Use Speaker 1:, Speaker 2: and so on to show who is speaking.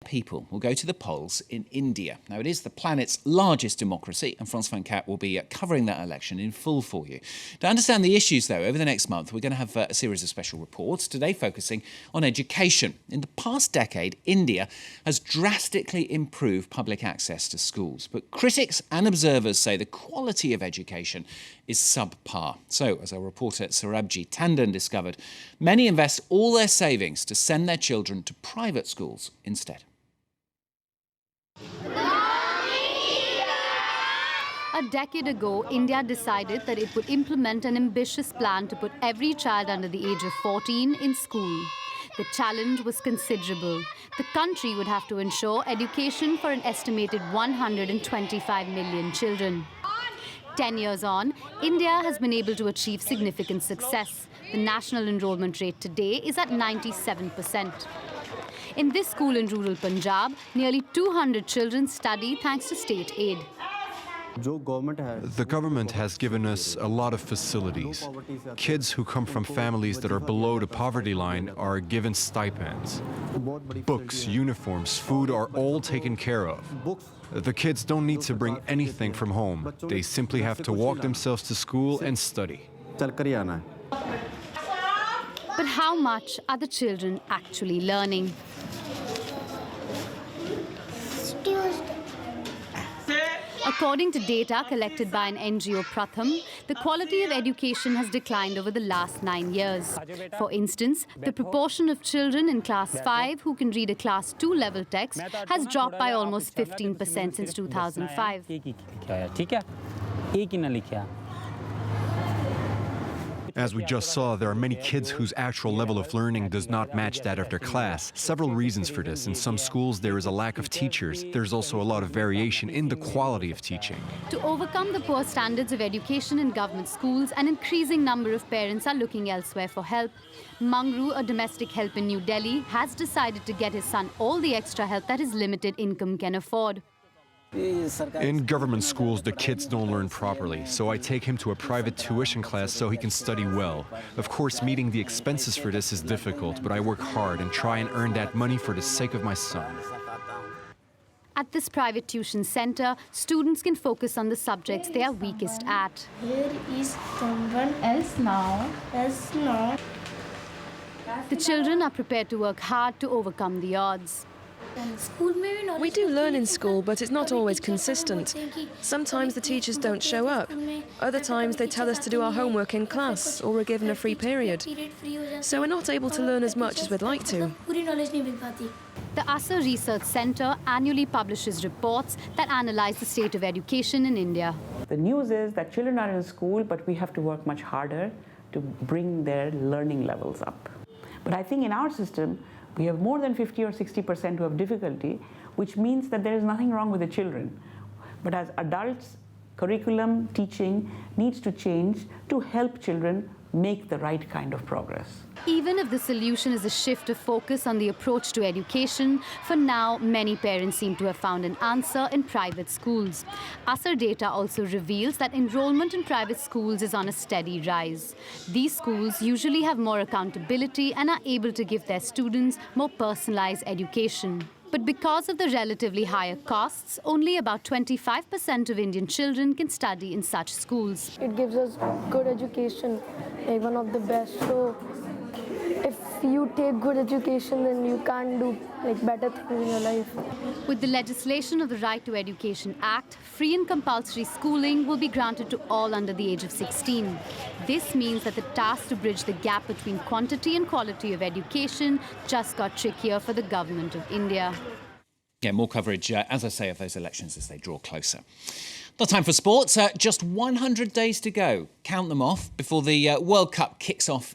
Speaker 1: people will go to the polls in India. Now, it is the planet's largest democracy, and France 24 will be covering that election in full for you. To understand the issues, though, over the next month, we're going to have a series of special reports, today focusing on education. In the past decade, India has drastically improved public access to schools, but critics and observers say the quality of education is subpar. So, as our reporter Sarabji Tandon discovered, many invest all their savings to send their children to private schools instead.
Speaker 2: A decade ago, India decided that it would implement an ambitious plan to put every child under the age of 14 in school. The challenge was considerable. The country would have to ensure education for an estimated 125 million children. 10 years on, India has been able to achieve significant success. The national enrollment rate today is at 97%. In this school in rural Punjab, nearly 200 children study thanks to state aid.
Speaker 3: The government has given us a lot of facilities. Kids who come from families that are below the poverty line are given stipends. Books, uniforms, food are all taken care of. The kids don't need to bring anything from home. They simply have to walk themselves to school and study.
Speaker 2: But how much are the children actually learning? According to data collected by an NGO Pratham, the quality of education has declined over the last 9 years. For instance, the proportion of children in class 5 who can read a class 2 level text has dropped by almost 15% since 2005.
Speaker 3: As we just saw, there are many kids whose actual level of learning does not match that of their class. Several reasons for this. In some schools, there is a lack of teachers. There's also a lot of variation in the quality of teaching.
Speaker 2: To overcome the poor standards of education in government schools, an increasing number of parents are looking elsewhere for help. Mangru, a domestic help in New Delhi, has decided to get his son all the extra help that his limited income can afford.
Speaker 3: In government schools, the kids don't learn properly, so I take him to a private tuition class so he can study well. Of course, meeting the expenses for this is difficult, but I work hard and try and earn that money for the sake of my son.
Speaker 2: At this private tuition center, students can focus on the subjects they are weakest at.
Speaker 4: Here is someone else now.
Speaker 2: The children are prepared to work hard to overcome the odds.
Speaker 5: We do learn in school, but it's not always consistent. Sometimes the teachers don't show up. Other times they tell us to do our homework in class, or we're given a free period. So we're not able to learn as much as we'd like to.
Speaker 2: The Asar Research Center annually publishes reports that analyze the state of education in India.
Speaker 6: The news is that children are in school, but we have to work much harder to bring their learning levels up. But I think in our system, we have more than 50 or 60% who have difficulty, which means that there is nothing wrong with the children. But as adults, curriculum, teaching needs to change to help children make the right kind of progress.
Speaker 2: Even if the solution is a shift of focus on the approach to education, for now, many parents seem to have found an answer in private schools. Asar data also reveals that enrollment in private schools is on a steady rise. These schools usually have more accountability and are able to give their students more personalized education. But because of the relatively higher costs, only about 25% of Indian children can study in such schools.
Speaker 4: It gives us good education, like one of the best. So if you take good education, then you can do better things in your life.
Speaker 2: With the legislation of the Right to Education Act, free and compulsory schooling will be granted to all under the age of 16. This means that the task to bridge the gap between quantity and quality of education just got trickier for the government of India.
Speaker 1: Yeah, more coverage, as I say, of those elections as they draw closer. Not time for sports. Just 100 days to go. Count them off before the World Cup kicks off